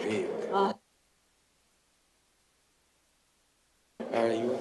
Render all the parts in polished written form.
ايوه. ايوه.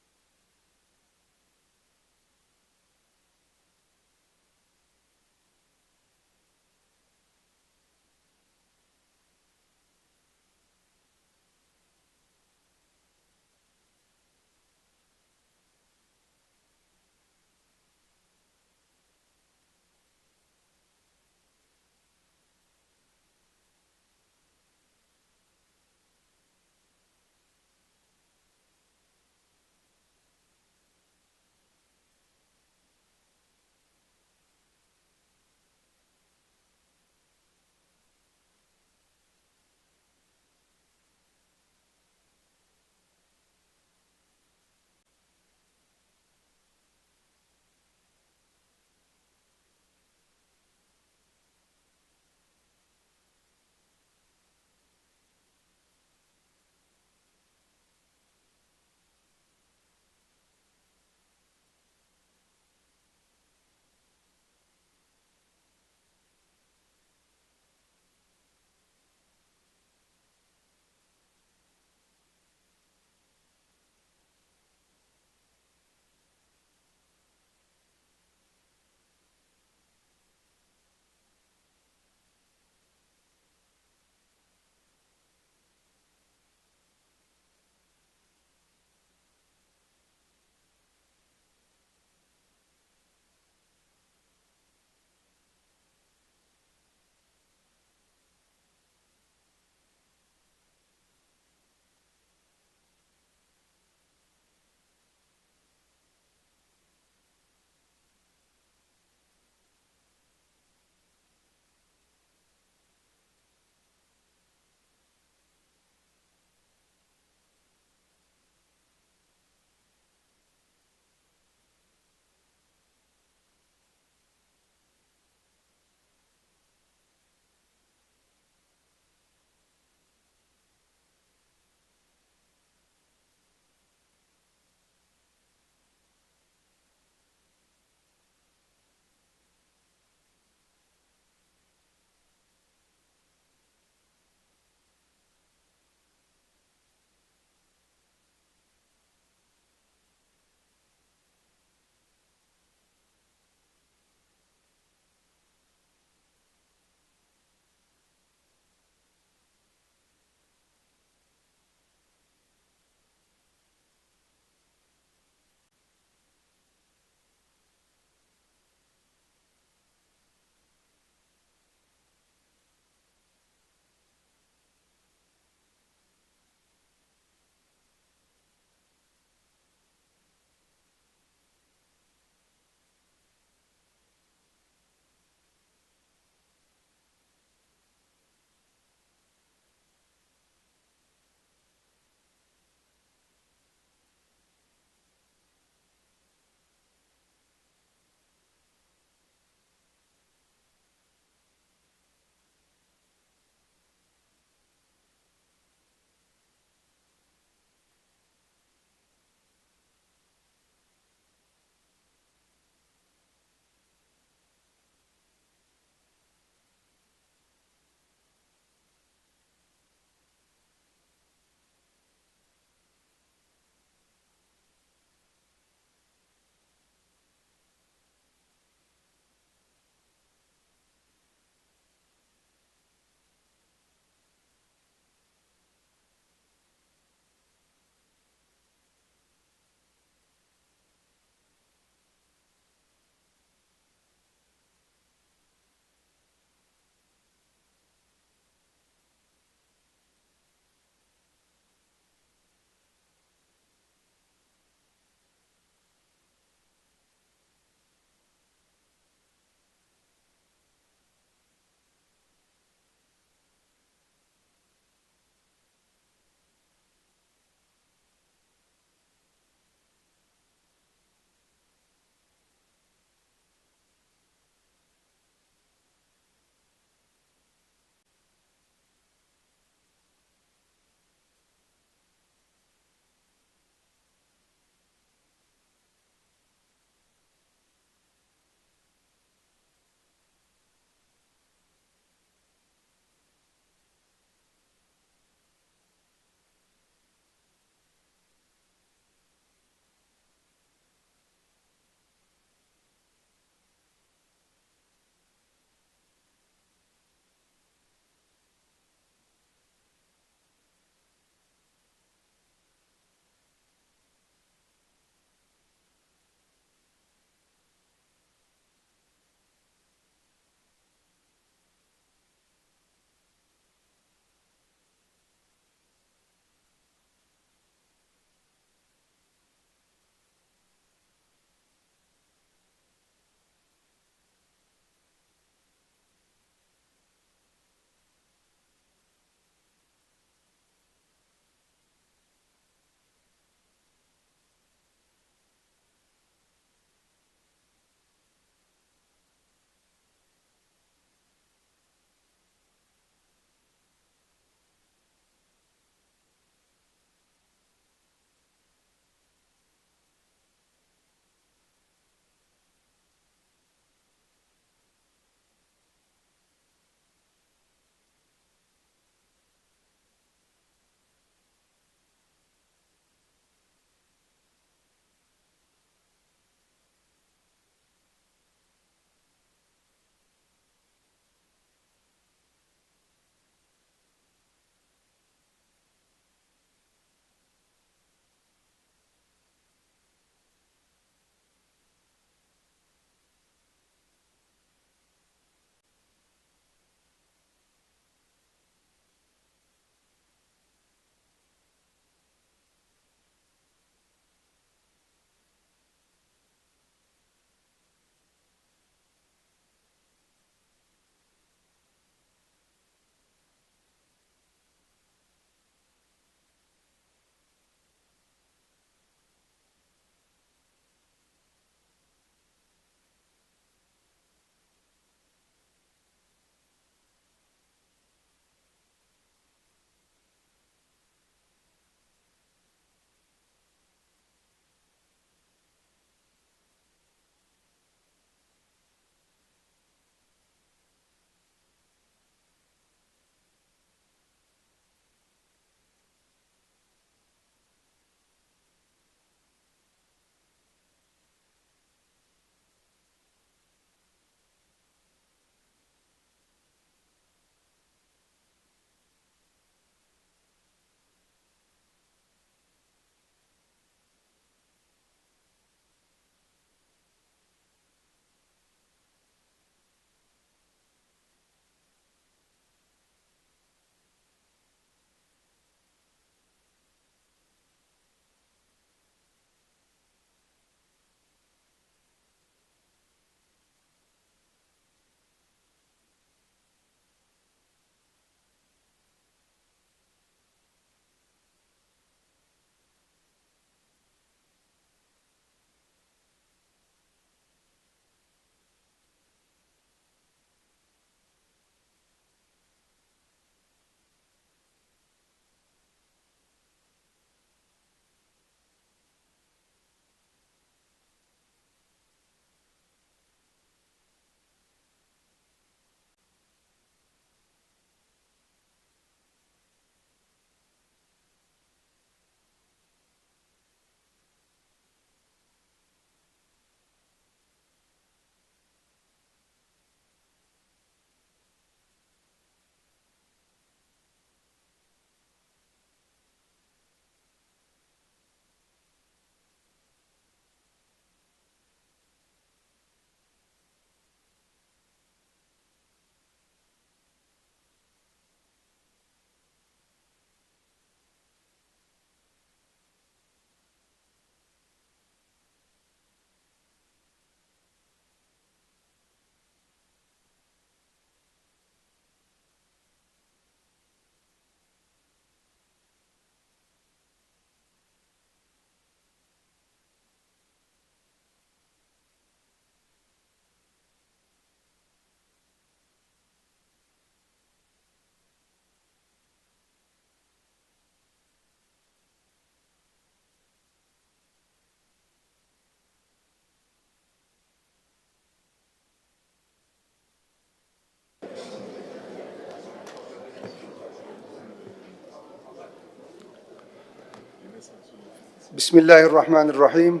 Bismillahirrahmanirrahim.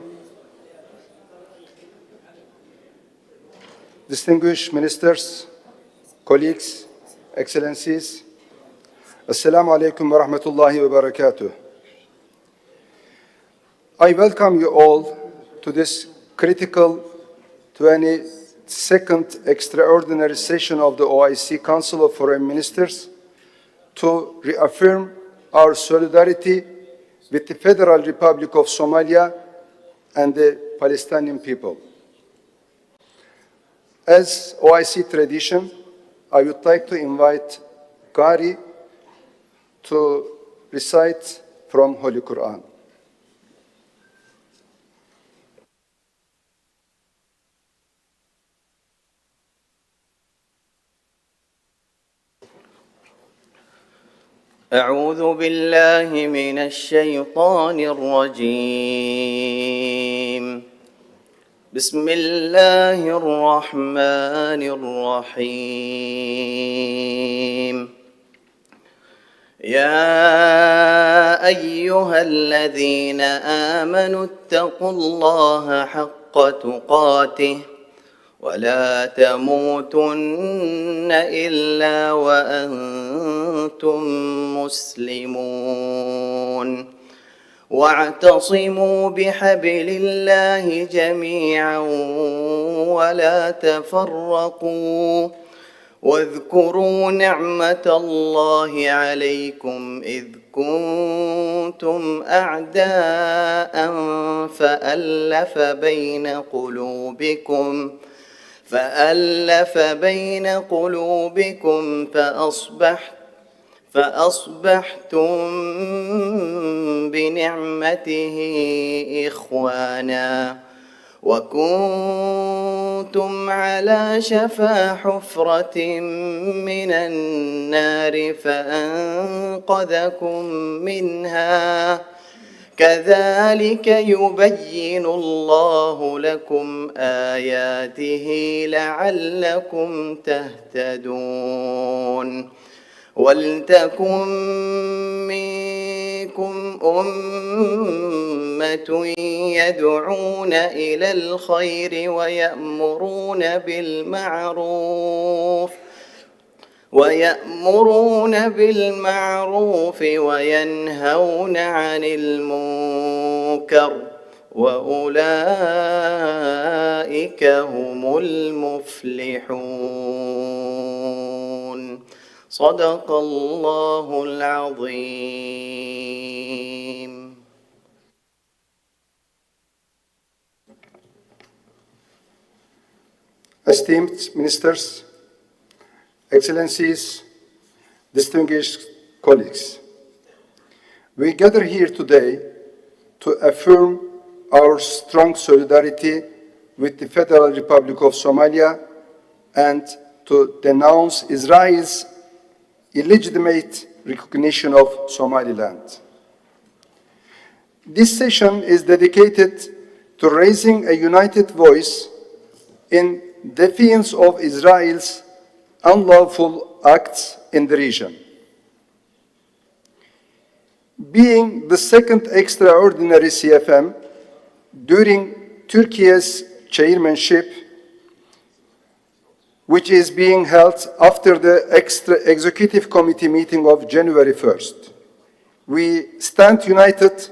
Distinguished ministers, colleagues, excellencies, Assalamu alaikum wa rahmatullahi wa barakatuh. I welcome you all to this critical 22nd extraordinary session of the OIC Council of Foreign Ministers to reaffirm our solidarity with the Federal Republic of Somalia and the Palestinian people. As OIC tradition, I would like to invite Qari to recite from Holy Quran. أعوذ بالله من الشيطان الرجيم. بسم الله الرحمن الرحيم. يا أيها الذين آمنوا اتقوا الله حق تقاته ولا تموتن إلا وأنتم مسلمون واعتصموا بحبل الله جميعا ولا تفرقوا واذكروا نعمة الله عليكم إذ كنتم أعداء فألف بين قلوبكم فأصبحتم بنعمته إخوانا وكنتم على شفا حفرة من النار فأنقذكم منها كذلك يبين الله لكم آياته لعلكم تهتدون ولتكن منكم أمة يدعون إلى الخير ويأمرون بالمعروف وينهون عن المنكر وأولئك هم المفلحون. صدق الله العظيم. Esteemed ministers, excellencies, distinguished colleagues, we gather here today to affirm our strong solidarity with the Federal Republic of Somalia and to denounce Israel's illegitimate recognition of Somaliland. This session is dedicated to raising a united voice in defiance of Israel's unlawful acts in the region. Being the second extraordinary CFM during Turkey's chairmanship, which is being held after the executive committee meeting of January 1st, we stand united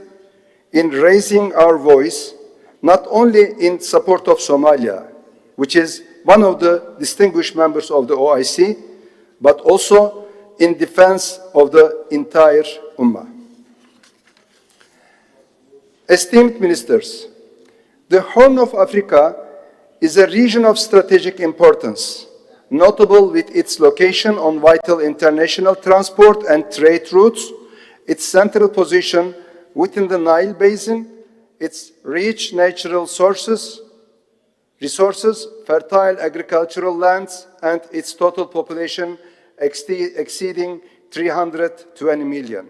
in raising our voice not only in support of Somalia, which is one of the distinguished members of the OIC, but also in defense of the entire Ummah. Esteemed ministers, the Horn of Africa is a region of strategic importance, notable with its location on vital international transport and trade routes, its central position within the Nile Basin, its rich natural resources, fertile agricultural lands, and its total population exceeding 320 million.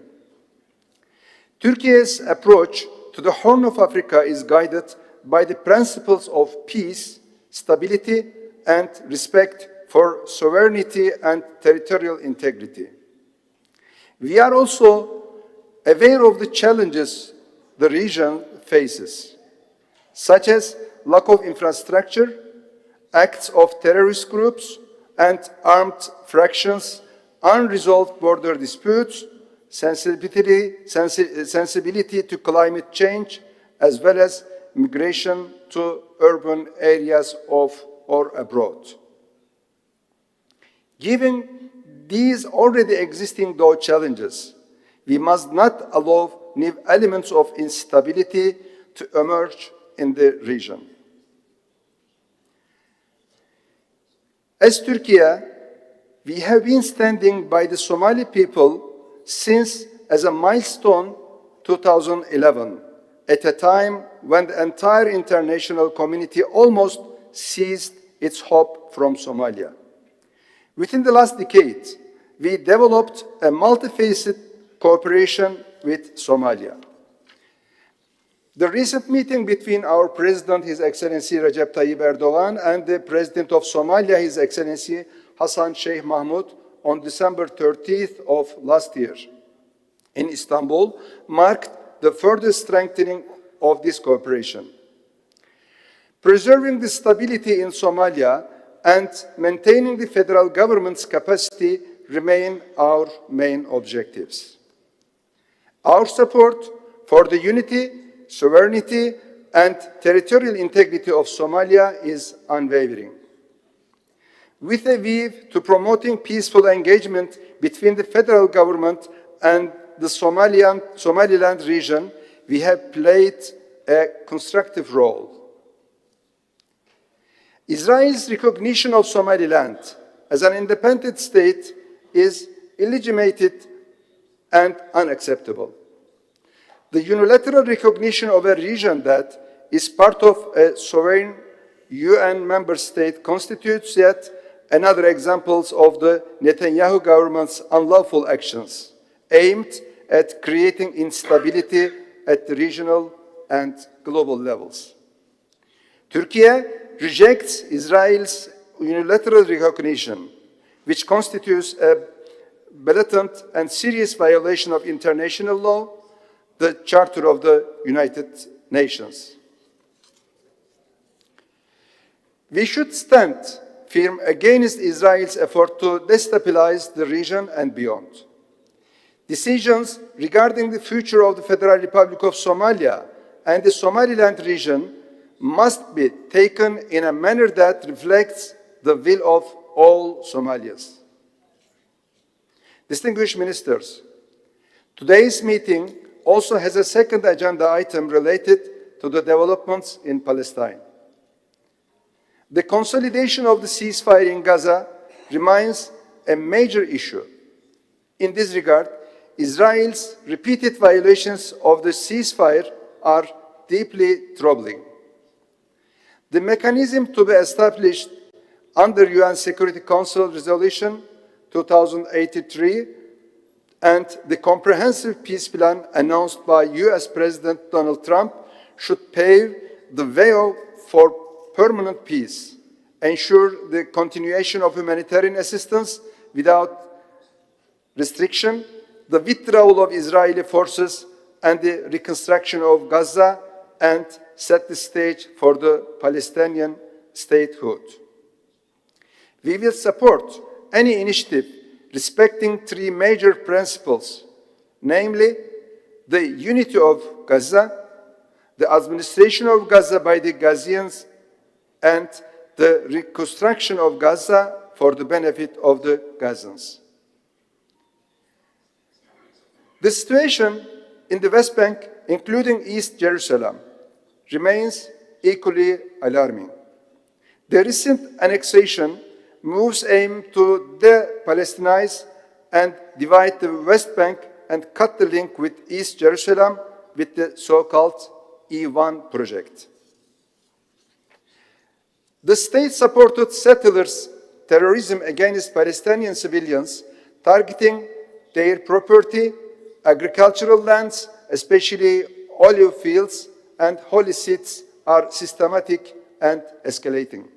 Turkey's approach to the Horn of Africa is guided by the principles of peace, stability, and respect for sovereignty and territorial integrity. We are also aware of the challenges the region faces, such as lack of infrastructure, acts of terrorist groups and armed fractions, unresolved border disputes, sensibility to climate change, as well as migration to urban areas of or abroad. Given these already existing though challenges, we must not allow new elements of instability to emerge in the region. As Turkey, we have been standing by the Somali people since, as a milestone, 2011, at a time when the entire international community almost ceased its hope from Somalia. Within the last decade, we developed a multifaceted cooperation with Somalia. The recent meeting between our President, His Excellency Recep Tayyip Erdogan, and the President of Somalia, His Excellency Hassan Sheikh Mahmoud, on December 30th of last year in Istanbul, marked the further strengthening of this cooperation. Preserving the stability in Somalia and maintaining the federal government's capacity remain our main objectives. Our support for the unity, sovereignty, and territorial integrity of Somalia is unwavering. With a view to promoting peaceful engagement between the federal government and the Somaliland region, we have played a constructive role. Israel's recognition of Somaliland as an independent state is illegitimate and unacceptable. The unilateral recognition of a region that is part of a sovereign UN member state constitutes yet another example of the Netanyahu government's unlawful actions aimed at creating instability at the regional and global levels. Turkey rejects Israel's unilateral recognition, which constitutes a blatant and serious violation of international law, the Charter of the United Nations. We should stand firm against Israel's effort to destabilize the region and beyond. Decisions regarding the future of the Federal Republic of Somalia and the Somaliland region must be taken in a manner that reflects the will of all Somalians. Distinguished ministers, today's meeting also has a second agenda item related to the developments in Palestine. The consolidation of the ceasefire in Gaza remains a major issue. In this regard, Israel's repeated violations of the ceasefire are deeply troubling. The mechanism to be established under UN Security Council Resolution 2083 and the comprehensive peace plan announced by US President Donald Trump should pave the way for permanent peace, ensure the continuation of humanitarian assistance without restriction, the withdrawal of Israeli forces, and the reconstruction of Gaza, and set the stage for the Palestinian statehood. We will support any initiative respecting three major principles, namely the unity of Gaza, the administration of Gaza by the Gazians, and the reconstruction of Gaza for the benefit of the Gazans. The situation in the West Bank, including East Jerusalem, remains equally alarming. The recent annexation moves aim to de-Palestinize and divide the West Bank and cut the link with East Jerusalem with the so-called E1 project. The state-supported settlers' terrorism against Palestinian civilians, targeting their property, agricultural lands, especially olive fields and holy sites, are systematic and escalating.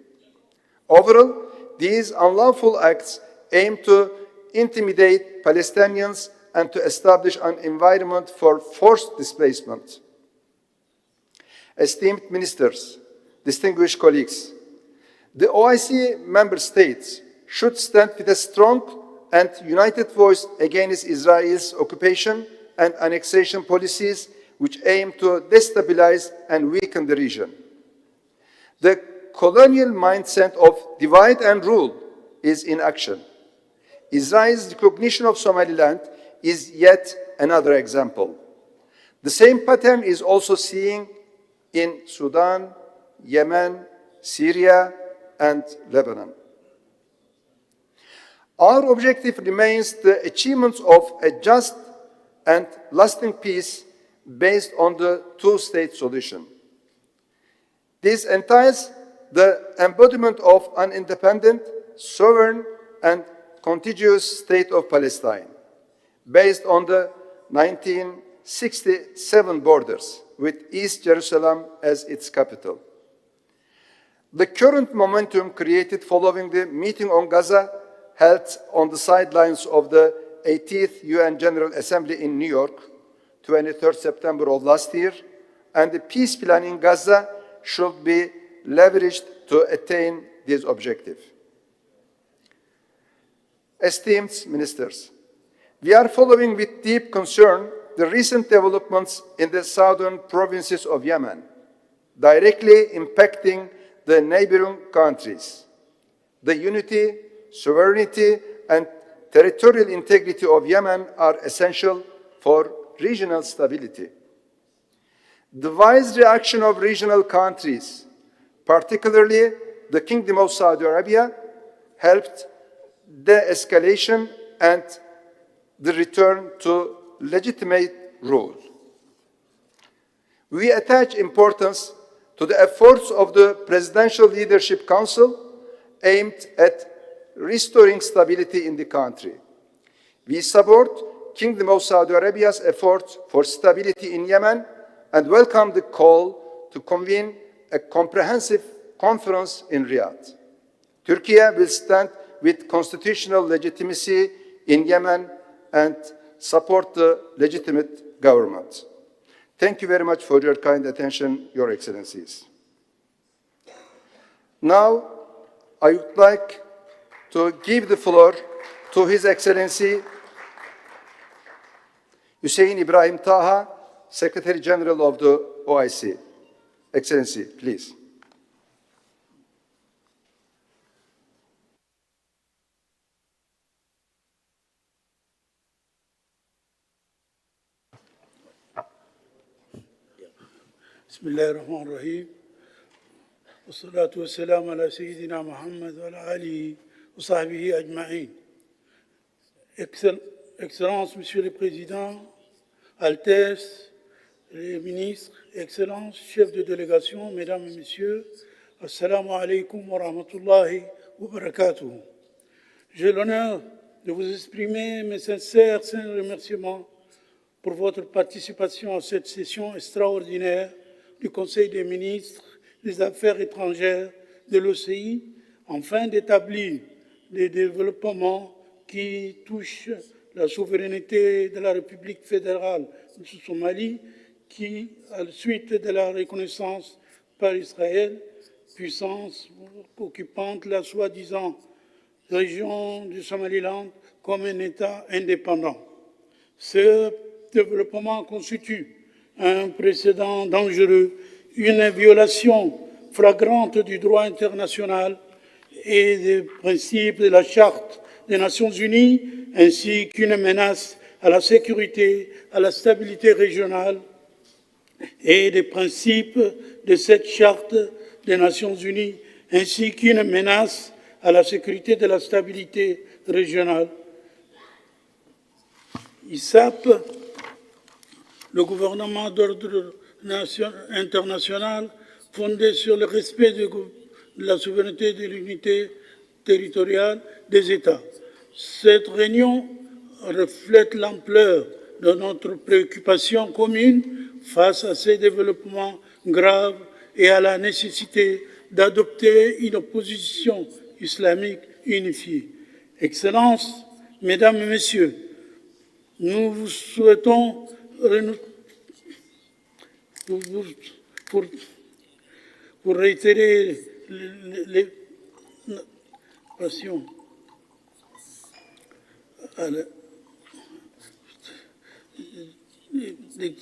Overall, these unlawful acts aim to intimidate Palestinians and to establish an environment for forced displacement. Esteemed ministers, distinguished colleagues, the OIC member states should stand with a strong and united voice against Israel's occupation and annexation policies which aim to destabilize and weaken the region. The colonial mindset of divide and rule is in action. Israel's recognition of Somaliland is yet another example. The same pattern is also seen in Sudan, Yemen, Syria, and Lebanon. Our objective remains the achievement of a just and lasting peace based on the two-state solution. This entails the embodiment of an independent, sovereign, and contiguous state of Palestine, based on the 1967 borders, with East Jerusalem as its capital. The current momentum created following the meeting on Gaza held on the sidelines of the 80th UN General Assembly in New York, 23rd September of last year, and the peace plan in Gaza should be leveraged to attain this objective. Esteemed ministers, we are following with deep concern the recent developments in the southern provinces of Yemen, directly impacting the neighboring countries. The unity, sovereignty, and territorial integrity of Yemen are essential for regional stability. The wise reaction of regional countries, particularly the Kingdom of Saudi Arabia, helped de-escalation and the return to legitimate rule. We attach importance to the efforts of the Presidential Leadership Council aimed at restoring stability in the country. We support Kingdom of Saudi Arabia's efforts for stability in Yemen and welcome the call to convene a comprehensive conference in Riyadh. Turkey will stand with constitutional legitimacy in Yemen and support the legitimate government. Thank you very much for your kind attention, Your Excellencies. Now, I would like to give the floor to His Excellency Hüseyin Ibrahim Taha, Secretary General of the OIC. Excellency, please. بسم الله الرحمن الرحيم والصلاة والسلام على سيدنا محمد وعلى آله وصحبه أجمعين. Excellences, Monsieur le Président, Altesse, les ministres, Excellences, chefs de délégation, Mesdames et Messieurs, Assalamu alaikum wa rahmatullahi wa barakatuh. J'ai l'honneur de vous exprimer mes sincères remerciements pour votre participation à cette session extraordinaire du Conseil des ministres des Affaires étrangères de l'OCI, afin d'établir des développements qui touchent la souveraineté de la République fédérale de Somalie, qui, à la suite de la reconnaissance par Israël, puissance occupante la soi-disant région du Somaliland comme un État indépendant. Ce développement constitue un précédent dangereux, une violation flagrante du droit international et des principes de la Charte des Nations Unies, ainsi qu'une menace à la sécurité, à la stabilité régionale et des principes de cette Charte des Nations Unies, ainsi qu'une menace à la sécurité de la stabilité régionale. ISAP, le gouvernement d'ordre international fondé sur le respect de la souveraineté et de l'unité territoriale des États. Cette réunion reflète l'ampleur de notre préoccupation commune face à ces développements graves et à la nécessité d'adopter une position islamique unifiée. Excellences, Mesdames et Messieurs, nous vous souhaitons pour, pour réitérer les passions à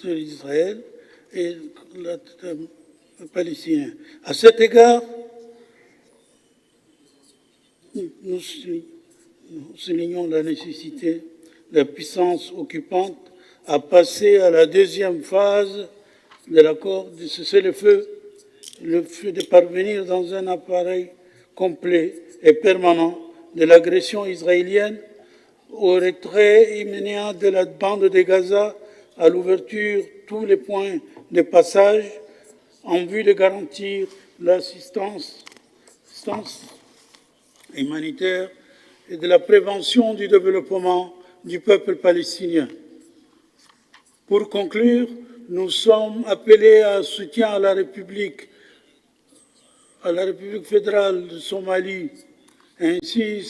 d'Israël et les Palestiniens. À cet égard, nous soulignons la nécessité de la puissance occupante à passer à la deuxième phase de l'accord de cessez-le-feu, le fait de parvenir dans un appareil complet et permanent de l'agression israélienne au retrait immédiat de la bande de Gaza, à l'ouverture de tous les points de passage en vue de garantir l'assistance humanitaire et de la prévention du développement du peuple palestinien. Pour conclure, nous sommes appelés à soutien à la République fédérale de Somalie, ainsi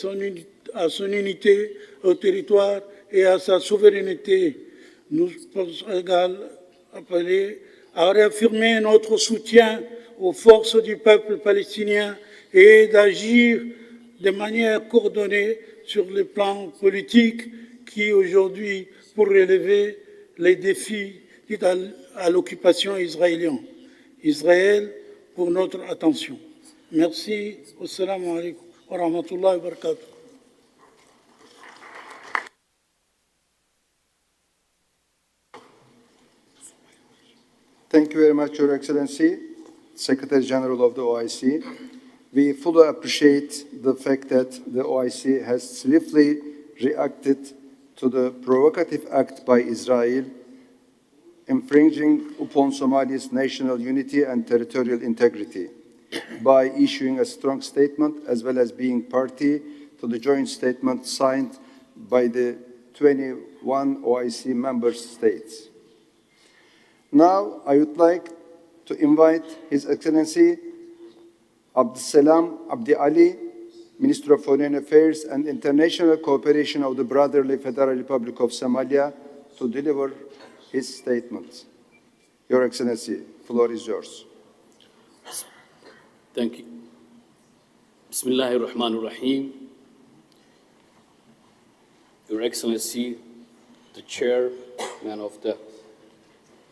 à son unité, au territoire et à sa souveraineté. Nous sommes également appelés à réaffirmer notre soutien aux forces du peuple palestinien et d'agir de manière coordonnée sur le plan politique qui aujourd'hui pour relever les défis liés à l'occupation israélienne. Israël pour notre attention. Merci. Assalamu alaikum wa rahmatullahi wa barakatuh. Thank you very much, Your Excellency, Secretary General of the OIC. We fully appreciate the fact that the OIC has swiftly reacted to the provocative act by Israel, infringing upon Somalia's national unity and territorial integrity by issuing a strong statement as well as being party to the joint statement signed by the 21 OIC member states. Now, I would like to invite His Excellency Abdeslam Abdi Ali, Minister of Foreign Affairs and International Cooperation of the Brotherly Federal Republic of Somalia, to deliver his statement. Your Excellency, the floor is yours. Thank you. Bismillahir Rahmanir Rahim. Your Excellency, the Chairman of the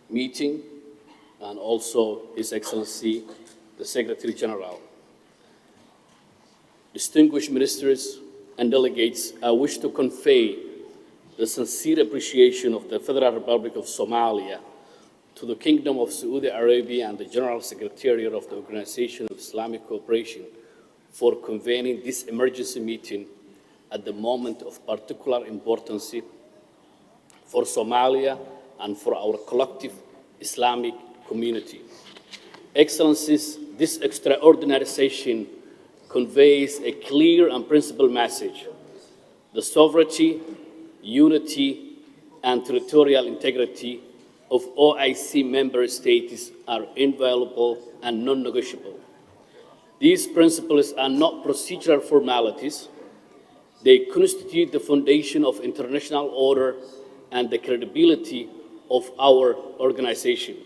meeting, and also His Excellency, the Secretary General. Distinguished ministers and delegates, I wish to convey the sincere appreciation of the Federal Republic of Somalia to the Kingdom of Saudi Arabia and the General Secretariat of the Organization of Islamic Cooperation for convening this emergency meeting at the moment of particular importance for Somalia and for our collective Islamic community. Excellencies, this extraordinary session conveys a clear and principled message. The sovereignty, unity, and territorial integrity of OIC member states are inviolable and non-negotiable. These principles are not procedural formalities. They constitute the foundation of international order and the credibility of our organization.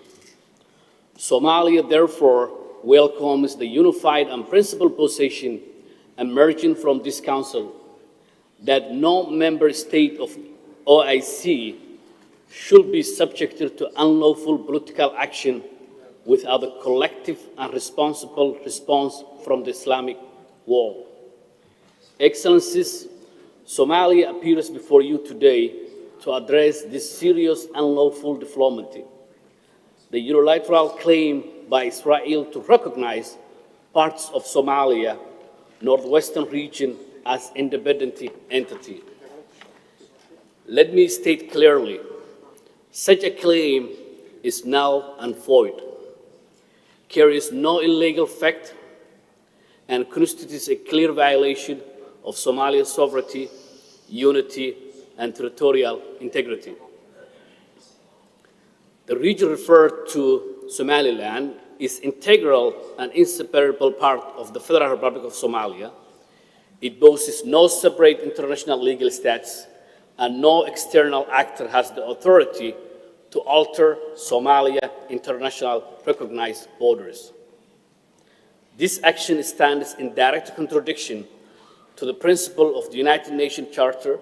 Somalia, therefore, welcomes the unified and principled position emerging from this Council that no member state of OIC should be subjected to unlawful political action without a collective and responsible response from the Islamic world. Excellencies, Somalia appears before you today to address this serious unlawful development. The unilateral claim by Israel to recognize parts of Somalia, northwestern region, as independent entity. Let me state clearly, such a claim is null and void, carries no illegal fact, and constitutes a clear violation of Somalia's sovereignty, unity, and territorial integrity. The region referred to, Somaliland, is integral and inseparable part of the Federal Republic of Somalia. It boasts no separate international legal status, and no external actor has the authority to to alter Somalia international recognized borders. This action stands in direct contradiction to the principle of the United Nations Charter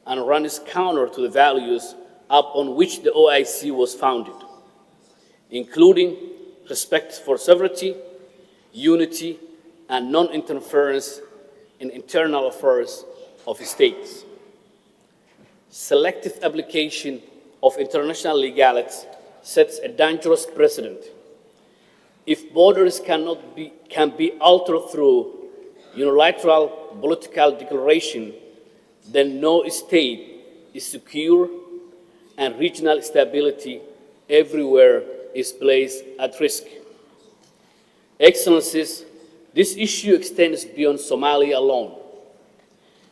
and runs counter to the values upon which the OIC was founded, including respect for sovereignty, unity, and non-interference in internal affairs of states. Selective application of international legalities sets a dangerous precedent. If borders can be altered through unilateral political declaration, then no state is secure and regional stability everywhere is placed at risk. Excellencies, this issue extends beyond Somalia alone.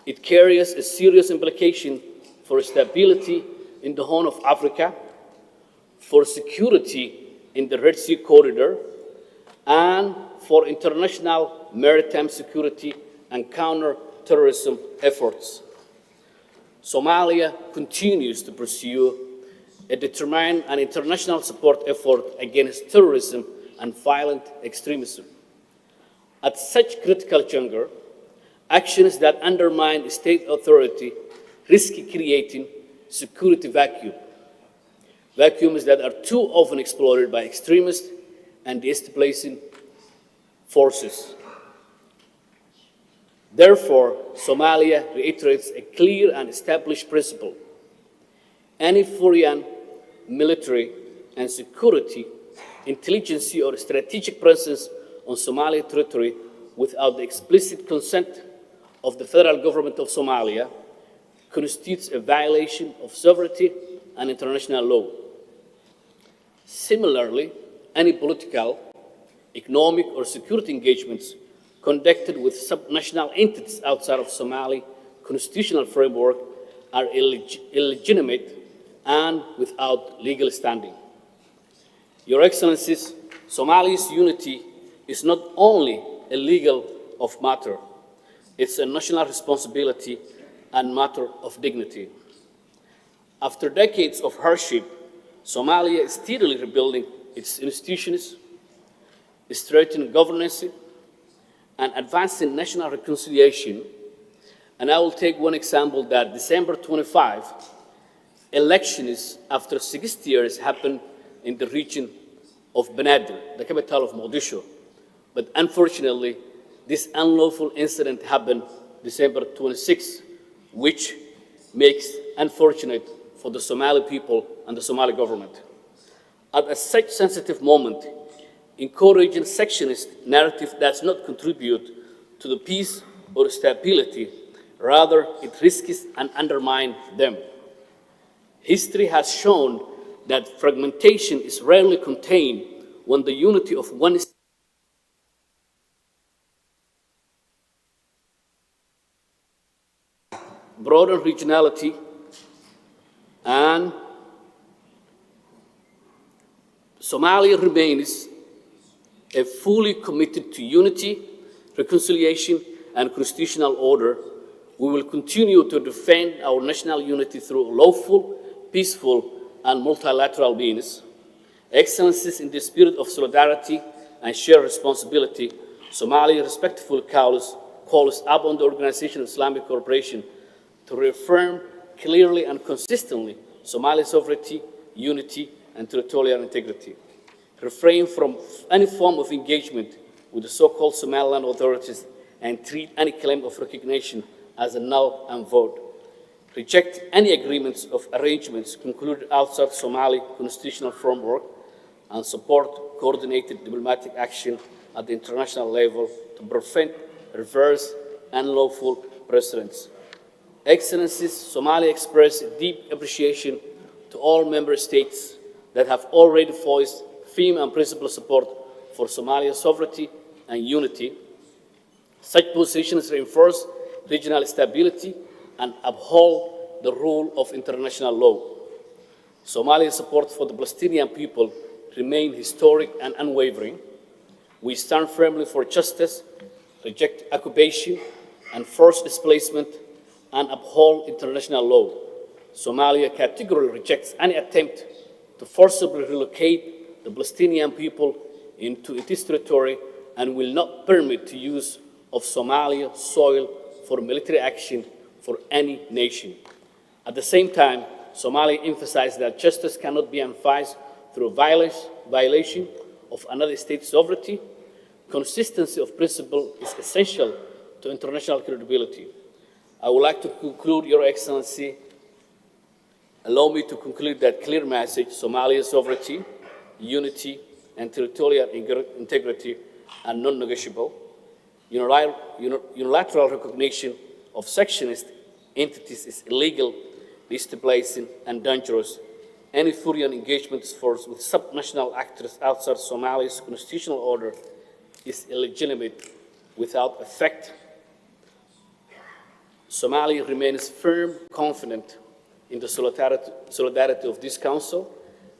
It carries a serious implication for stability in the Horn of Africa, for security in the Red Sea corridor, and for international maritime security and counter-terrorism efforts. Somalia continues to pursue a determined and international support effort against terrorism and violent extremism. At such critical juncture, actions that undermine state authority risk creating security vacuums that are too often exploited by extremists and destabilizing forces. Therefore, Somalia reiterates a clear and established principle. Any foreign military and security, intelligence or strategic presence on Somali territory without the explicit consent of the federal government of Somalia constitutes a violation of sovereignty and international law. Similarly, any political, economic, or security engagements conducted with subnational entities outside of Somali constitutional framework are illegitimate and without legal standing. Your Excellencies, Somalia's unity is not only a legal of matter, it's a national responsibility and matter of dignity. After decades of hardship, Somalia is steadily rebuilding its institutions, strengthening governance, and advancing national reconciliation. And I will take one example that December 25, elections after 60 years happened in the region of Banaadir, the capital of Mogadishu. But unfortunately, this unlawful incident happened December 26, which makes unfortunate for the Somali people and the Somali government. At such sensitive moment, encouraging sectionist narrative does not contribute to the peace or stability. Rather, it risks and undermines them. History has shown that fragmentation is rarely contained when the unity of one state broader regionality and Somalia remains a fully committed to unity, reconciliation, and constitutional order. We will continue to defend our national unity through lawful, peaceful, and multilateral means. Excellencies, in the spirit of solidarity and shared responsibility, Somalia respectfully calls upon the Organization of Islamic Cooperation to reaffirm clearly and consistently Somalia's sovereignty, unity, and territorial integrity. Refrain from any form of engagement with the so-called Somaliland authorities and treat any claim of recognition as a null and void. Reject any agreements of arrangements concluded outside Somali constitutional framework and support coordinated diplomatic action at the international level to prevent, reverse, unlawful precedents. Excellencies, Somalia expresses deep appreciation to all member states that have already voiced firm and principled support for Somalia's sovereignty and unity. Such positions reinforce regional stability and uphold the rule of international law. Somalia's support for the Palestinian people remains historic and unwavering. We stand firmly for justice, reject occupation and forced displacement, and uphold international law. Somalia categorically rejects any attempt to forcibly relocate the Palestinian people into its territory and will not permit the use of Somalia soil for military action for any nation. At the same time, Somalia emphasized that justice cannot be emphasized through violation of another state's sovereignty. Consistency of principle is essential to international credibility. I would like to conclude, Your Excellency, allow me to conclude that clear message: Somalia's sovereignty, unity, and territorial integrity are non-negotiable. Unilateral recognition of secessionist entities is illegal, destabilizing, and dangerous. Any foreign engagement with subnational actors outside Somalia's constitutional order is illegitimate without effect. Somalia remains firm, confident in the solidarity of this Council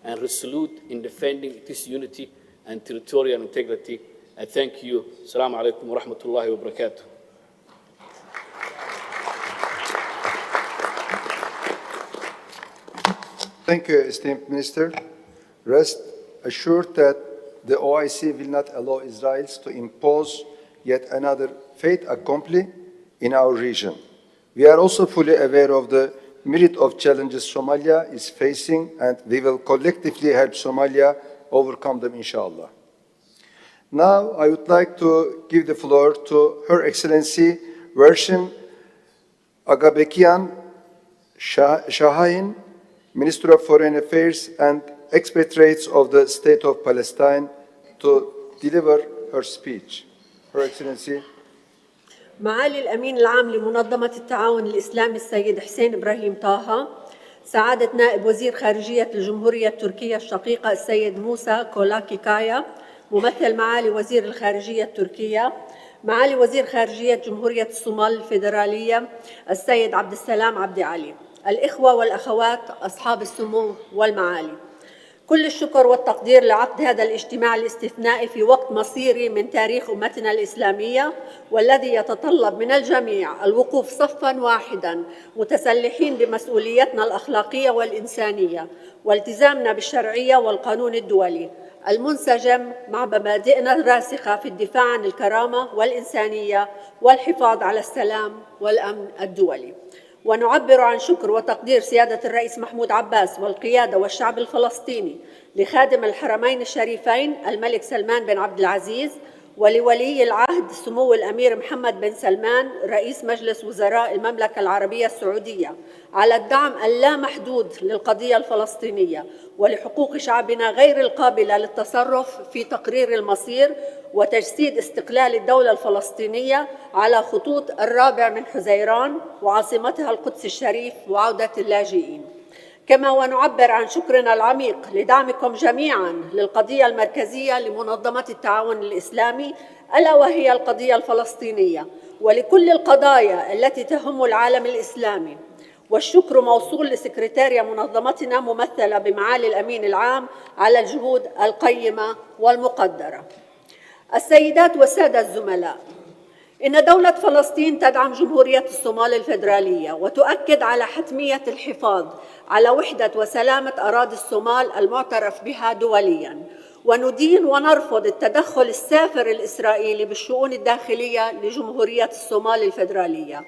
and resolute in defending its unity and territorial integrity. I thank you. Assalamu alaikum wa rahmatullahi wa barakatuh. Thank you, esteemed Minister. Rest assured that the OIC will not allow Israel to impose yet another fait accompli in our region. We are also fully aware of the myriad of challenges Somalia is facing, and we will collectively help Somalia overcome them, inshallah. Now, I would like to give the floor to Her Excellency Vershim Agabekian Shahain, Minister of Foreign Affairs and Expatriates of the State of Palestine, to deliver her speech. Her Excellency. معالي الأمين العام لمنظمة التعاون الإسلامي السيد حسين إبراهيم طه، سعادة نائب وزير خارجية الجمهورية التركية الشقيقة السيد موسى كولاكيكايا، ممثل معالي وزير الخارجية التركية، معالي وزير خارجية جمهورية الصومال الفيدرالية السيد عبد السلام عبد علي، الإخوة والأخوات أصحاب السمو والمعالي، كل الشكر والتقدير لعقد هذا الاجتماع الاستثنائي في وقت مصيري من تاريخ أمتنا الإسلامية، والذي يتطلب من الجميع الوقوف صفاً واحداً متسلحين بمسؤوليتنا الأخلاقية والإنسانية والتزامنا بالشرعية والقانون الدولي المنسجم مع مبادئنا الراسخة في الدفاع عن الكرامة والإنسانية والحفاظ على السلام والأمن الدولي. ونعبر عن شكر وتقدير سيادة الرئيس محمود عباس والقيادة والشعب الفلسطيني لخادم الحرمين الشريفين الملك سلمان بن عبد العزيز، ولولي العهد سمو الأمير محمد بن سلمان رئيس مجلس وزراء المملكة العربية السعودية على الدعم اللامحدود للقضية الفلسطينية ولحقوق شعبنا غير القابلة للتصرف في تقرير المصير وتجسيد استقلال الدولة الفلسطينية على خطوط الرابع من حزيران وعاصمتها القدس الشريف وعودة اللاجئين. كما ونعبر عن شكرنا العميق لدعمكم جميعاً للقضية المركزية لمنظمة التعاون الإسلامي، ألا وهي القضية الفلسطينية، ولكل القضايا التي تهم العالم الإسلامي. والشكر موصول لسكرتاريا منظمتنا ممثلة بمعالي الأمين العام على الجهود القيمة والمقدرة. السيدات والسادة الزملاء، إن دولة فلسطين تدعم جمهورية الصومال الفيدرالية وتؤكد على حتمية الحفاظ على وحدة وسلامة أراضي الصومال المعترف بها دولياً، وندين ونرفض التدخل السافر الإسرائيلي بالشؤون الداخلية لجمهورية الصومال الفيدرالية،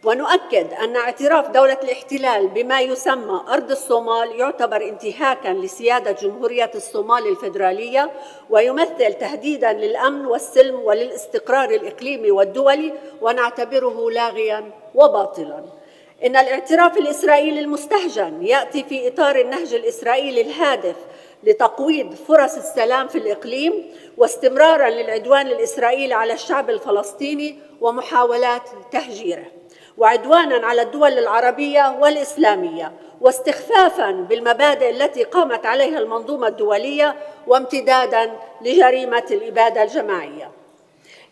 ونؤكد أن اعتراف دولة الاحتلال بما يسمى أرض الصومال يعتبر انتهاكاً لسيادة جمهورية الصومال الفيدرالية ويمثل تهديداً للأمن والسلم وللاستقرار الإقليمي والدولي، ونعتبره لاغياً وباطلاً. إن الاعتراف الإسرائيلي المستهجن يأتي في إطار النهج الإسرائيلي الهادف لتقويض فرص السلام في الإقليم واستمراراً للعدوان الإسرائيلي على الشعب الفلسطيني ومحاولات تهجيره، وعدواناً على الدول العربية والإسلامية، واستخفافاً بالمبادئ التي قامت عليها المنظومة الدولية، وامتداداً لجريمة الإبادة الجماعية.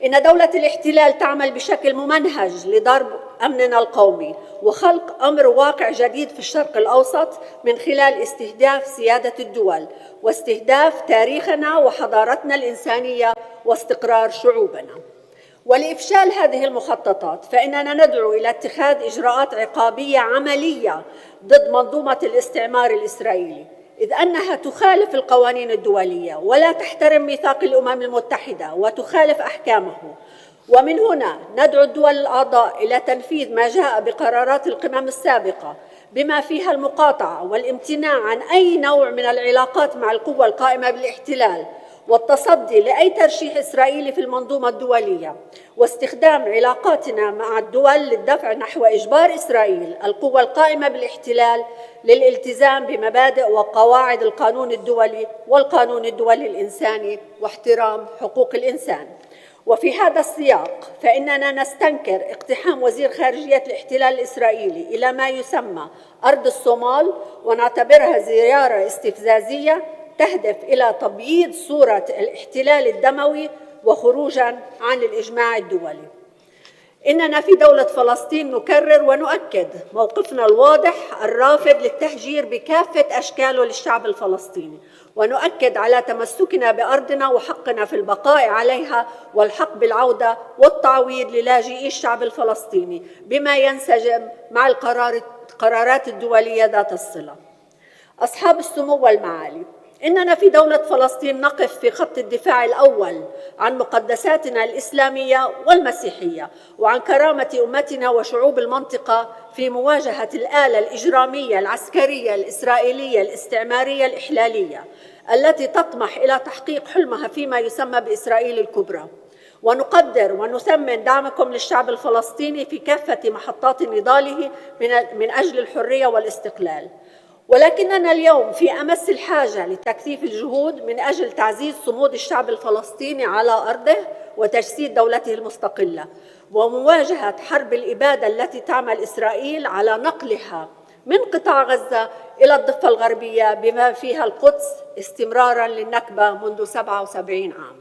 إن دولة الاحتلال تعمل بشكل ممنهج لضرب أمننا القومي وخلق أمر واقع جديد في الشرق الأوسط من خلال استهداف سيادة الدول واستهداف تاريخنا وحضارتنا الإنسانية واستقرار شعوبنا. ولإفشال هذه المخططات فإننا ندعو إلى اتخاذ إجراءات عقابية عملية ضد منظومة الاستعمار الإسرائيلي، إذ أنها تخالف القوانين الدولية ولا تحترم ميثاق الأمم المتحدة وتخالف أحكامه. ومن هنا ندعو الدول الأعضاء إلى تنفيذ ما جاء بقرارات القمم السابقة، بما فيها المقاطعة والامتناع عن أي نوع من العلاقات مع القوى القائمة بالاحتلال، والتصدي لأي ترشيح إسرائيلي في المنظومة الدولية، واستخدام علاقاتنا مع الدول للدفع نحو إجبار إسرائيل القوى القائمة بالاحتلال للالتزام بمبادئ وقواعد القانون الدولي والقانون الدولي الإنساني واحترام حقوق الإنسان. وفي هذا السياق فإننا نستنكر اقتحام وزير خارجية الاحتلال الإسرائيلي إلى ما يسمى أرض الصومال، ونعتبرها زيارة استفزازية تهدف إلى تبييض صورة الاحتلال الدموي وخروجاً عن الإجماع الدولي. إننا في دولة فلسطين نكرر ونؤكد موقفنا الواضح الرافض للتهجير بكافة أشكاله للشعب الفلسطيني، ونؤكد على تمسكنا بأرضنا وحقنا في البقاء عليها والحق بالعودة والتعويض للاجئي الشعب الفلسطيني بما ينسجم مع القرارات الدولية ذات الصلة. أصحاب السمو والمعالي، إننا في دولة فلسطين نقف في خط الدفاع الأول عن مقدساتنا الإسلامية والمسيحية وعن كرامة أمتنا وشعوب المنطقة في مواجهة الآلة الإجرامية العسكرية الإسرائيلية الاستعمارية الإحلالية التي تطمح إلى تحقيق حلمها فيما يسمى بإسرائيل الكبرى. ونقدر ونثمن دعمكم للشعب الفلسطيني في كافة محطات نضاله من أجل الحرية والاستقلال، ولكننا اليوم في أمس الحاجة لتكثيف الجهود من أجل تعزيز صمود الشعب الفلسطيني على أرضه وتجسيد دولته المستقلة، ومواجهة حرب الإبادة التي تعمل إسرائيل على نقلها من قطاع غزة إلى الضفة الغربية بما فيها القدس استمراراً للنكبة منذ 77 عام.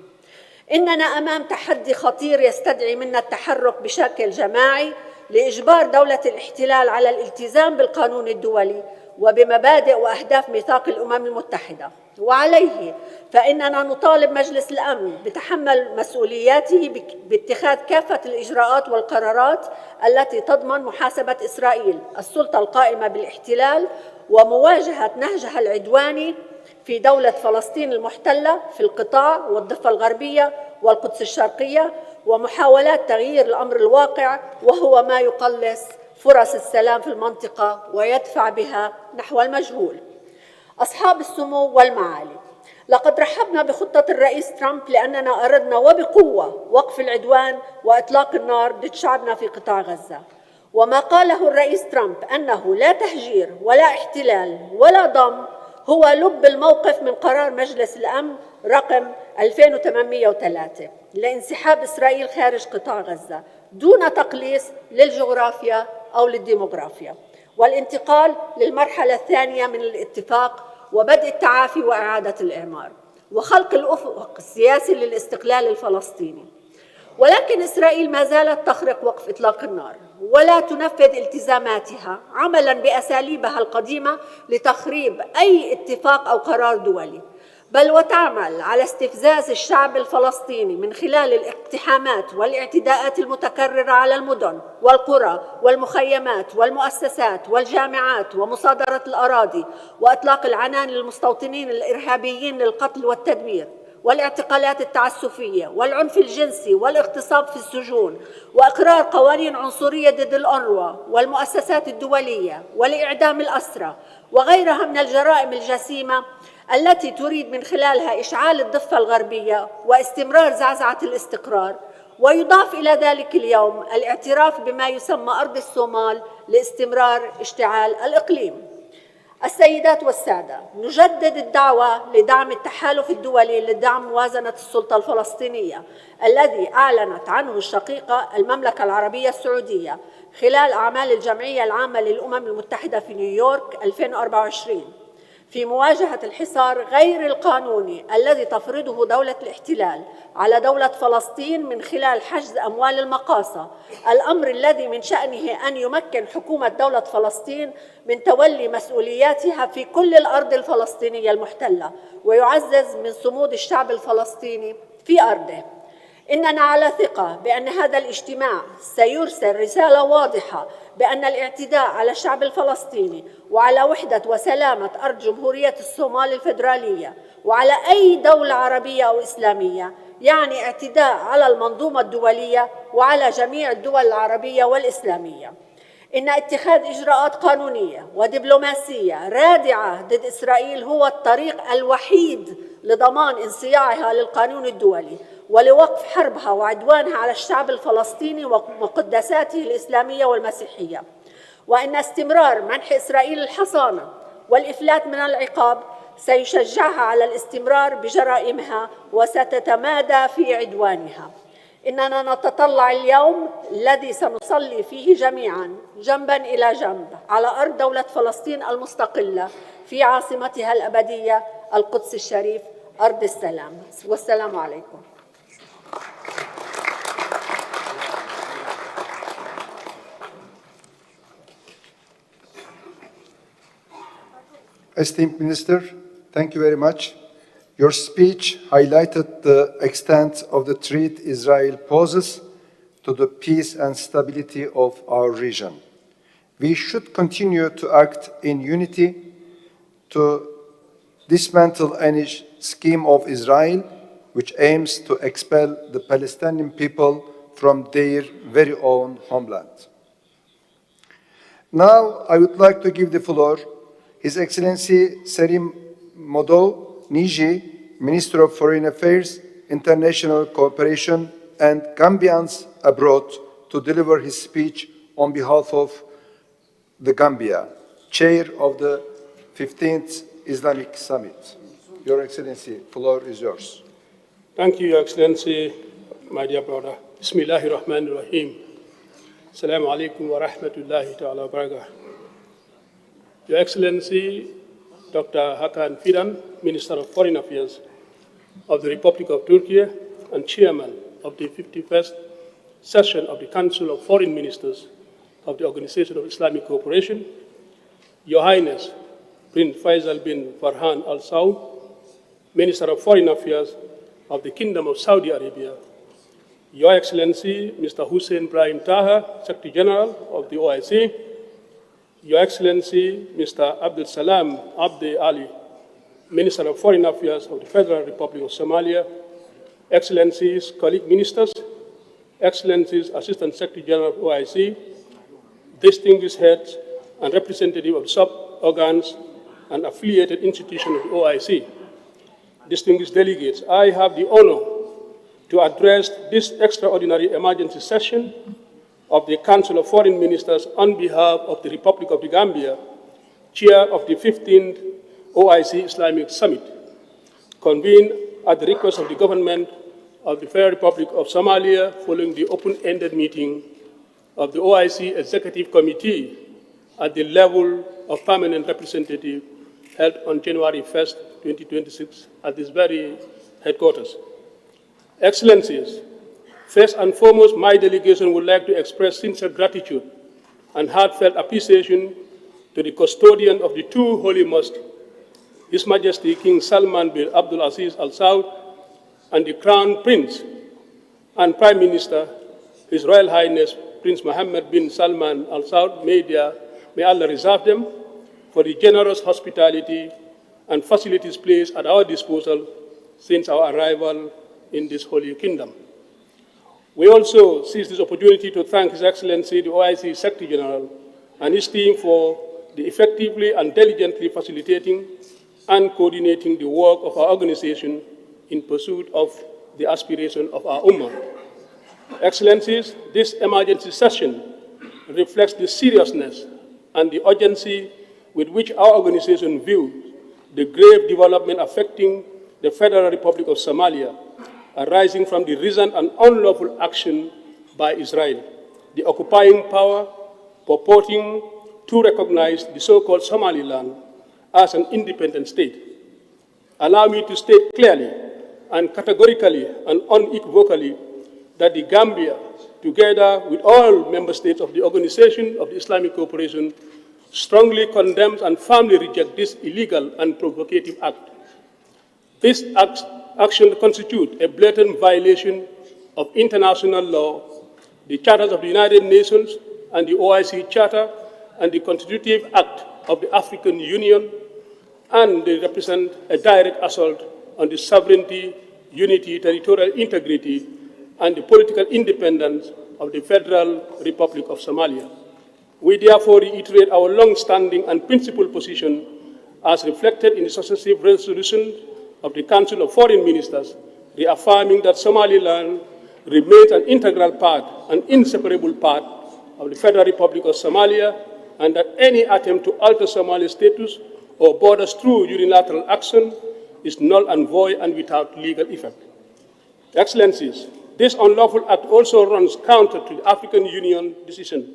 إننا أمام تحدي خطير يستدعي منا التحرك بشكل جماعي لإجبار دولة الاحتلال على الالتزام بالقانون الدولي وبمبادئ وأهداف ميثاق الأمم المتحدة. وعليه فإننا نطالب مجلس الأمن بتحمل مسؤولياته باتخاذ كافة الإجراءات والقرارات التي تضمن محاسبة إسرائيل السلطة القائمة بالاحتلال ومواجهة نهجها العدواني في دولة فلسطين المحتلة في القطاع والضفة الغربية والقدس الشرقية، ومحاولات تغيير الأمر الواقع وهو ما يقلص فرص السلام في المنطقة ويدفع بها نحو المجهول. أصحاب السمو والمعالي، لقد رحبنا بخطة الرئيس ترامب لأننا أردنا وبقوة وقف العدوان وإطلاق النار ضد شعبنا في قطاع غزة. وما قاله الرئيس ترامب أنه لا تهجير ولا احتلال ولا ضم هو لب الموقف من قرار مجلس الأمن رقم 2803 لانسحاب إسرائيل خارج قطاع غزة دون تقليص للجغرافيا أو للديموغرافيا، والانتقال للمرحلة الثانية من الاتفاق وبدء التعافي وإعادة الإعمار وخلق الأفق السياسي للاستقلال الفلسطيني. ولكن إسرائيل ما زالت تخرق وقف إطلاق النار ولا تنفذ التزاماتها عملاً بأساليبها القديمة لتخريب أي اتفاق أو قرار دولي، بل وتعمل على استفزاز الشعب الفلسطيني من خلال الاقتحامات والاعتداءات المتكررة على المدن والقرى والمخيمات والمؤسسات والجامعات ومصادرة الأراضي وإطلاق العنان للمستوطنين الإرهابيين للقتل والتدمير والاعتقالات التعسفية والعنف الجنسي والاغتصاب في السجون وإقرار قوانين عنصرية ضد الأونروا والمؤسسات الدولية والإعدام الأسرى وغيرها من الجرائم الجسيمة التي تريد من خلالها إشعال الضفة الغربية واستمرار زعزعة الاستقرار. ويضاف إلى ذلك اليوم الاعتراف بما يسمى أرض الصومال لاستمرار اشتعال الإقليم. السيدات والسادة، نجدد الدعوة لدعم التحالف الدولي لدعم موازنة السلطة الفلسطينية الذي أعلنت عنه الشقيقة المملكة العربية السعودية خلال أعمال الجمعية العامة للأمم المتحدة في نيويورك 2024 في مواجهة الحصار غير القانوني الذي تفرضه دولة الاحتلال على دولة فلسطين من خلال حجز أموال المقاصة، الأمر الذي من شأنه أن يمكن حكومة دولة فلسطين من تولي مسؤولياتها في كل الأرض الفلسطينية المحتلة ويعزز من صمود الشعب الفلسطيني في أرضه. إننا على ثقة بأن هذا الاجتماع سيرسل رسالة واضحة بأن الاعتداء على الشعب الفلسطيني وعلى وحدة وسلامة أرض جمهورية الصومال الفيدرالية وعلى أي دولة عربية أو إسلامية يعني اعتداء على المنظومة الدولية وعلى جميع الدول العربية والإسلامية. إن اتخاذ إجراءات قانونية ودبلوماسية رادعة ضد إسرائيل هو الطريق الوحيد لضمان انصياعها للقانون الدولي ولوقف حربها وعدوانها على الشعب الفلسطيني ومقدساته الإسلامية والمسيحية. وإن استمرار منح إسرائيل الحصانة والإفلات من العقاب سيشجعها على الاستمرار بجرائمها وستتمادى في عدوانها. إننا نتطلع اليوم الذي سنصلي فيه جميعاً جنباً إلى جنب على أرض دولة فلسطين المستقلة في عاصمتها الأبدية القدس الشريف أرض السلام. والسلام عليكم. Esteemed Minister, thank you very much. Your speech highlighted the extent of the threat Israel poses to the peace and stability of our region. We should continue to act in unity to dismantle any scheme of Israel which aims to expel the Palestinian people from their very own homeland. Now, I would like to give the floor His Excellency Serim Modo Niji, Minister of Foreign Affairs, International Cooperation, and Gambians abroad, to deliver his speech on behalf of the Gambia, Chair of the 15th Islamic Summit. Your Excellency, floor is yours. Thank you, Your Excellency, my dear brother. Bismillahir Rahmanir Rahim. Assalamu alaikum wa rahmatullahi ta'ala wa barakatuh. Your Excellency, Dr. Hakan Fidan, Minister of Foreign Affairs of the Republic of Turkey and Chairman of the 51st session of the Council of Foreign Ministers of the Organization of Islamic Cooperation, Your Highness, Prince Faisal bin Farhan Al Saud, Minister of Foreign Affairs of the Kingdom of Saudi Arabia, Your Excellency, Mr. Hussein Brahim Taha, Secretary General of the OIC, Your Excellency, Mr. Abdul Salam Abdi Ali, Minister of Foreign Affairs of the Federal Republic of Somalia, Excellencies, colleague ministers, Excellencies, Assistant Secretary General of OIC, distinguished heads and representatives of sub-organs and affiliated institutions of the OIC, distinguished delegates, I have the honor to address this extraordinary emergency session of the Council of Foreign Ministers on behalf of the Republic of the Gambia, Chair of the 15th OIC Islamic Summit, convened at the request of the government of the Federal Republic of Somalia following the open-ended meeting of the OIC Executive Committee at the level of permanent representative held on January 1st, 2026 at this very headquarters. Excellencies, first and foremost, my delegation would like to express sincere gratitude and heartfelt appreciation to the custodian of the two holy mosques, His Majesty King Salman bin Abdul Aziz Al Saud, and the Crown Prince and Prime Minister, His Royal Highness Prince Mohammed bin Salman Al Saud, may Allah reserve them, for the generous hospitality and facilities placed at our disposal since our arrival in this holy kingdom. We also seize this opportunity to thank His Excellency, the OIC Secretary General, and his team for the effectively and diligently facilitating and coordinating the work of our organization in pursuit of the aspiration of our Ummah. Excellencies, this emergency session reflects the seriousness and the urgency with which our organization views the grave development affecting the Federal Republic of Somalia, arising from the recent and unlawful action by Israel, the occupying power purporting to recognize the so-called Somaliland as an independent state. Allow me to state clearly and categorically and unequivocally that the Gambia, together with all member states of the Organization of the Islamic Cooperation, strongly condemns and firmly rejects this illegal and provocative act. This action constitutes a blatant violation of international law, the charters of the United Nations and the OIC Charter and the Constitutive Act of the African Union, and they represent a direct assault on the sovereignty, unity, territorial integrity, and the political independence of the Federal Republic of Somalia. We therefore reiterate our long-standing and principled position as reflected in the successive resolutions of the Council of Foreign Ministers, reaffirming that Somaliland remains an integral part, an inseparable part of the Federal Republic of Somalia, and that any attempt to alter Somalia's status or borders through unilateral action is null and void and without legal effect. Excellencies, this unlawful act also runs counter to the African Union decision,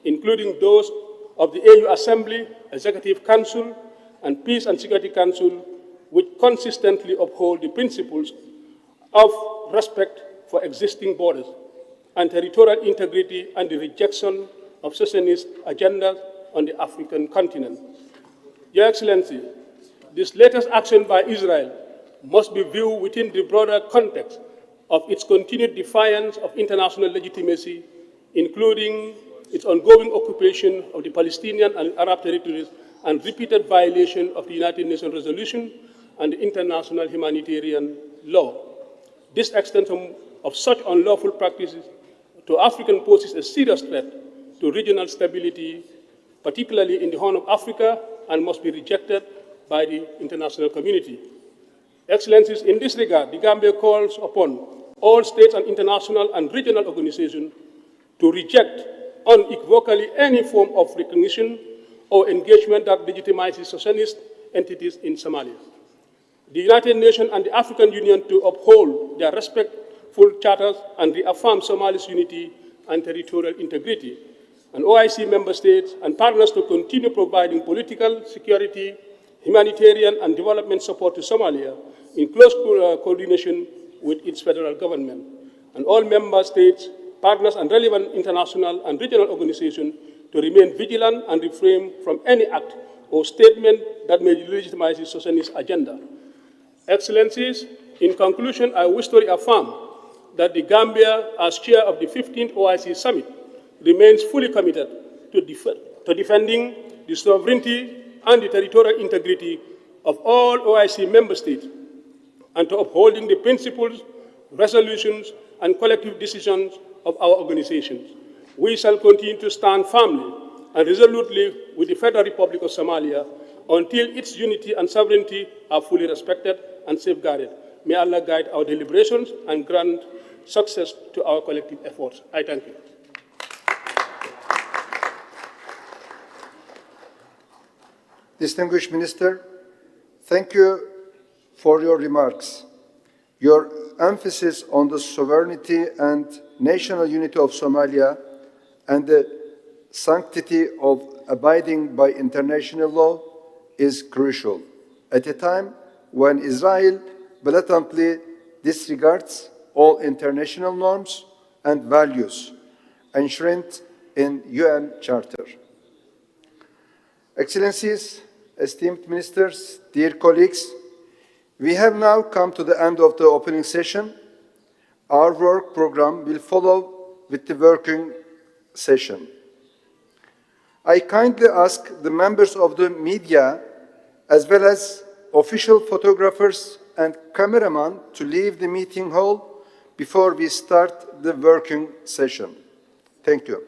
including those of the AU Assembly, Executive Council, and Peace and Security Council, which consistently uphold the principles of respect for existing borders and territorial integrity and the rejection of secessionist agendas on the African continent. Your Excellency, this latest action by Israel must be viewed within the broader context of its continued defiance of international legitimacy, including its ongoing occupation of the Palestinian and Arab territories and repeated violation of the United Nations resolution and international humanitarian law. This extension of such unlawful practices to African poses a serious threat to regional stability, particularly in the Horn of Africa, and must be rejected by the international community. Excellencies, in this regard, the Gambia calls upon all states and international and regional organizations to reject unequivocally any form of recognition or engagement that legitimizes secessionist entities in Somalia. The United Nations and the African Union to uphold their respectful charters and reaffirm Somalia's unity and territorial integrity, and OIC member states and partners to continue providing political, security, humanitarian, and development support to Somalia in close coordination with its federal government, and all member states, partners, and relevant international and regional organizations to remain vigilant and refrain from any act or statement that may legitimize the secessionist agenda. Excellencies, in conclusion, I wish to reaffirm that the Gambia, as chair of the 15th OIC Summit, remains fully committed to defending the sovereignty and the territorial integrity of all OIC member states and to upholding the principles, resolutions, and collective decisions of our organizations. We shall continue to stand firmly and resolutely with the Federal Republic of Somalia until its unity and sovereignty are fully respected and safeguarded. May Allah guide our deliberations and grant success to our collective efforts. I thank you. Distinguished Minister, thank you for your remarks. Your emphasis on the sovereignty and national unity of Somalia and the sanctity of abiding by international law is crucial at a time when Israel blatantly disregards all international norms and values enshrined in UN Charter. Excellencies, esteemed ministers, dear colleagues, we have now come to the end of the opening session. Our work program will follow with the working session. I kindly ask the members of the media, as well as official photographers and cameramen, to leave the meeting hall before we start the working session. Thank you.